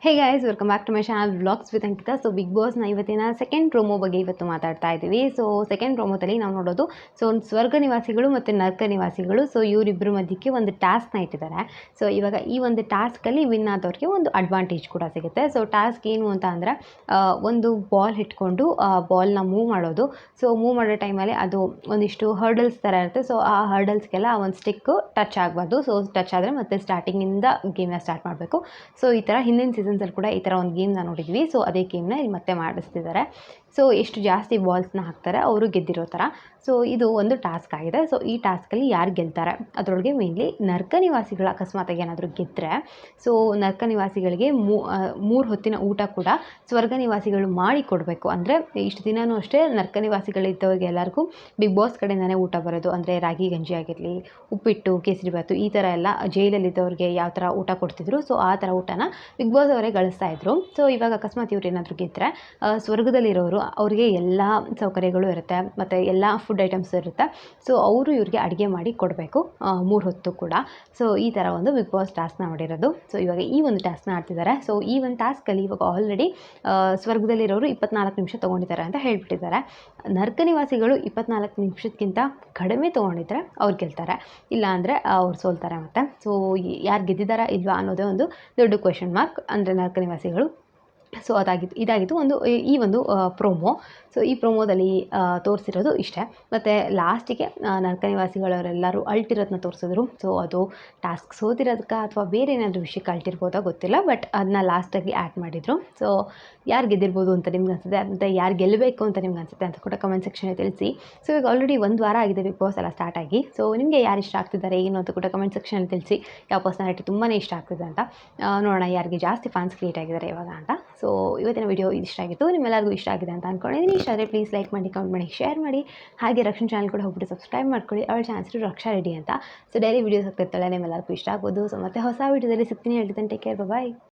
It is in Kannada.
Hey guys welcome back to my channel vlogs with Ankita. So big ಬಾಸ್ನ ಇವತ್ತಿನ ಸೆಕೆಂಡ್ ಪ್ರೋಮೋ ಬಗ್ಗೆ ಇವತ್ತು ಮಾತಾಡ್ತಾ ಇದ್ದೀವಿ. ಸೊ ಸೆಕೆಂಡ್ ಪ್ರೋಮೋದಲ್ಲಿ ನಾವು ನೋಡೋದು ಸ್ವರ್ಗ ನಿವಾಸಿಗಳು ಮತ್ತು ನರ್ಕ ನಿವಾಸಿಗಳು. ಸೊ ಇವರಿಬ್ಬರ ಮಧ್ಯಕ್ಕೆ ಒಂದು ಟಾಸ್ಕ್ನ ಇಟ್ಟಿದ್ದಾರೆ. ಸೊ ಇವಾಗ ಈ ಒಂದು ಟಾಸ್ಕಲ್ಲಿ ವಿನ್ ಆದವ್ರಿಗೆ ಒಂದು ಅಡ್ವಾಂಟೇಜ್ ಕೂಡ ಸಿಗುತ್ತೆ. ಸೊ ಟಾಸ್ಕ್ ಏನು ಅಂತ ಅಂದರೆ ಒಂದು ಬಾಲ್ ಇಟ್ಕೊಂಡು ಬಾಲ್ನ ಮೂವ್ ಮಾಡೋದು. ಸೊ ಮೂವ್ ಮಾಡೋ ಟೈಮಲ್ಲಿ ಅದು ಒಂದಿಷ್ಟು ಹರ್ಡಲ್ಸ್ ಥರ ಇರುತ್ತೆ. ಸೊ ಆ ಹರ್ಡಲ್ಸ್ಗೆಲ್ಲ ಒಂದು ಸ್ಟಿಕ್ಕು ಟಚ್ ಆಗಬಾರ್ದು. ಸೊ ಟಚ್ ಆದರೆ ಮತ್ತೆ ಸ್ಟಾರ್ಟಿಂಗಿಂದ ಗೇಮ್ನ ಸ್ಟಾರ್ಟ್ ಮಾಡಬೇಕು. ಸೊ ಈ ಥರ ಹಿಂದಿನ ಸೀಸನ್ಸಲ್ಲಿ ಕೂಡ ಈ ಥರ ಒಂದು ಗೇಮ್ನ ನೋಡಿದ್ವಿ. ಸೊ ಅದೇ ಗೇಮ್ನ ಇಲ್ಲಿ ಮತ್ತೆ ಮಾಡಿಸ್ತಿದ್ದಾರೆ. ಸೊ ಎಷ್ಟು ಜಾಸ್ತಿ ಬಾಲ್ಸ್ನ ಹಾಕ್ತಾರೆ ಅವರು ಗೆದ್ದಿರೋ ಥರ. ಸೊ ಇದು ಒಂದು ಟಾಸ್ಕ್ ಆಗಿದೆ. ಸೊ ಈ ಟಾಸ್ಕಲ್ಲಿ ಯಾರು ಗೆಲ್ತಾರೆ ಅದರೊಳಗೆ ಮೇನ್ಲಿ ನರ್ಕ ನಿವಾಸಿಗಳು ಅಕಸ್ಮಾತಾಗಿ ಏನಾದರೂ ಗೆದ್ದರೆ ಸೊ ನರ್ಕ ನಿವಾಸಿಗಳಿಗೆ 3 ಹೊತ್ತಿನ ಊಟ ಕೂಡ ಸ್ವರ್ಗ ನಿವಾಸಿಗಳು ಮಾಡಿ ಕೊಡಬೇಕು. ಅಂದರೆ ಇಷ್ಟು ದಿನವೂ ಅಷ್ಟೇ ನರ್ಕ ನಿವಾಸಿಗಳಿದ್ದವ್ರಿಗೆ ಎಲ್ಲರಿಗೂ ಬಿಗ್ ಬಾಸ್ ಕಡೆಯಿಂದನೇ ಊಟ ಬರೋದು. ಅಂದರೆ ರಾಗಿ ಗಂಜಿ ಆಗಿರಲಿ, ಉಪ್ಪಿಟ್ಟು, ಕೇಸರಿಬಾತು ಈ ಥರ ಎಲ್ಲ ಜೈಲಲ್ಲಿದ್ದವ್ರಿಗೆ ಯಾವ ಥರ ಊಟ ಕೊಡ್ತಿದ್ರು. ಸೊ ಆ ಥರ ಊಟನ ಬಿಗ್ ಬಾಸ್ ಅವರೇ ಗಳಿಸ್ತಾಯಿದ್ರು. ಸೊ ಇವಾಗ ಅಕಸ್ಮಾತ್ ಇವ್ರು ಏನಾದರೂ ಗೆದ್ದರೆ ಸ್ವರ್ಗದಲ್ಲಿರೋರು ಅವ್ರಿಗೆ ಎಲ್ಲ ಸೌಕರ್ಯಗಳು ಇರುತ್ತೆ ಮತ್ತು ಎಲ್ಲ ಫುಡ್ ಐಟಮ್ಸ್ ಇರುತ್ತೆ. ಸೊ ಅವರು ಇವ್ರಿಗೆ ಅಡುಗೆ ಮಾಡಿ ಕೊಡಬೇಕು 3 ಹೊತ್ತು ಕೂಡ. ಸೊ ಈ ಥರ ಒಂದು ಬಿಗ್ ಬಾಸ್ ಟಾಸ್ಕ್ನ ಮಾಡಿರೋದು. ಸೊ ಇವಾಗ ಈ ಒಂದು ಟಾಸ್ಕ್ನ ಆಡ್ತಿದ್ದಾರೆ. ಸೊ ಈ ಒಂದು ಟಾಸ್ಕಲ್ಲಿ ಇವಾಗ ಆಲ್ರೆಡಿ ಸ್ವರ್ಗದಲ್ಲಿರೋರು 24 ನಿಮಿಷ ತೊಗೊಂಡಿದ್ದಾರೆ ಅಂತ ಹೇಳ್ಬಿಟ್ಟಿದ್ದಾರೆ. ನರ್ಕ ನಿವಾಸಿಗಳು 24 ನಿಮಿಷಕ್ಕಿಂತ ಕಡಿಮೆ ತೊಗೊಂಡಿದ್ರೆ ಅವ್ರು ಗೆಲ್ತಾರೆ, ಇಲ್ಲ ಅಂದರೆ ಅವ್ರು ಸೋಲ್ತಾರೆ. ಮತ್ತು ಸೊ ಯಾರು ಗೆದ್ದಿದ್ದಾರಾ ಇಲ್ವಾ ಅನ್ನೋದೇ ಒಂದು ದೊಡ್ಡ ಕ್ವೆಶನ್ ಮಾರ್ಕ್. ಅಂದರೆ ನರ್ಕ ನಿವಾಸಿಗಳು. ಸೊ ಇದಾಗಿತ್ತು ಈ ಒಂದು ಪ್ರೋಮೋ. ಸೊ ಈ ಪ್ರೋಮೋದಲ್ಲಿ ತೋರಿಸಿರೋದು ಇಷ್ಟೇ. ಮತ್ತು ಲಾಸ್ಟಿಗೆ ನರ್ಕ ನಿವಾಸಿಗಳವರೆಲ್ಲರೂ ಅಳ್ತಿರೋದನ್ನ ತೋರಿಸಿದ್ರು. ಸೊ ಅದು ಟಾಸ್ಕ್ ಸೋತಿರೋದಕ್ಕೆ ಅಥವಾ ಬೇರೆ ಏನಾದರೂ ವಿಷಯಕ್ಕೆ ಅಳ್ತಿರ್ಬೋದೋ ಗೊತ್ತಿಲ್ಲ, ಬಟ್ ಅದನ್ನ ಲಾಸ್ಟಾಗಿ ಆ್ಯಡ್ ಮಾಡಿದರು. ಸೊ ಯಾರು ಗೆದ್ದಿರ್ಬೋದು ಅಂತ ನಿಮ್ಗೆ ಅನಿಸುತ್ತೆ, ಮತ್ತು ಯಾರು ಗೆಲ್ಲಬೇಕು ಅಂತ ನಿಮ್ಗೆ ಅನಿಸುತ್ತೆ ಅಂತ ಕೂಡ ಕಮೆಂಟ್ ಸೆಕ್ಷನಲ್ಲಿ ತಿಳಿಸಿ. ಸೊ ಈಗ ಆಲ್ರೆಡಿ 1 ವಾರ ಆಗಿದೆ ಬಿಗ್ ಬಾಸ್ ಎಲ್ಲ ಸ್ಟಾರ್ಟ್ ಆಗಿ. ಸೊ ನಿಮಗೆ ಯಾರು ಇಷ್ಟ ಆಗ್ತಿದ್ದಾರೆ ಏನು ಅಂತ ಕೂಡ ಕಮೆಂಟ್ ಸೆಕ್ಷನಲ್ಲಿ ತಿಳಿಸಿ. ಯಾವ ಪರ್ಸನಾಲಿಟಿ ತುಂಬಾ ಇಷ್ಟ ಆಗ್ತಿದೆ ಅಂತ ನೋಡೋಣ, ಯಾರಿಗೆ ಜಾಸ್ತಿ ಫ್ಯಾನ್ಸ್ ಕ್ರಿಯೇಟ್ ಆಗಿದ್ದಾರೆ ಇವಾಗ ಅಂತ. ಸೊ ಇವತ್ತಿನ ವಿಡಿಯೋ ಇಷ್ಟ ಆಗಿತ್ತು, ನಿಮ್ಮೆಲ್ಲರಿಗೂ ಇಷ್ಟ ಆಗಿದೆ ಅಂತ ಅಂದ್ಕೊಂಡಿದ್ದೀನಿ. ಇಷ್ಟ ಆದರೆ ಪ್ಲೀಸ್ ಲೈಕ್ ಮಾಡಿ, ಕಮೆಂಟ್ ಮಾಡಿ, ಶೇರ್ ಮಾಡಿ. ಹಾಗೆ ರಕ್ಷಣ್ ಚಾನಲ್ ಕೂಡ ಹೋಗ್ಬಿಟ್ಟು ಸಬ್ಸ್ಕ್ರೈಬ್ ಮಾಡ್ಕೊಳ್ಳಿ. ಅವಳ ಚಾನ್ಸ್ ರಕ್ಷಾ ರೆಡ್ಡಿ ಅಂತ. ಸೊ ಡೈಲಿ ವೀಡಿಯೋಸ್ ಆಗ್ತಿರ್ತಾಳೆ, ನಿಮ್ಮೆಲ್ಲರಿಗೂ ಇಷ್ಟ ಆಗ್ಬೋದು. ಸೊ ಮತ್ತೆ ಹೊಸ ವೀಡಿಯೋದಲ್ಲಿ ಸಿಗ್ತೀನಿ. ಹೇಳ್ತೀನಿ, ಟೇಕ್ ಕೇರ್, ಬಾಯ್.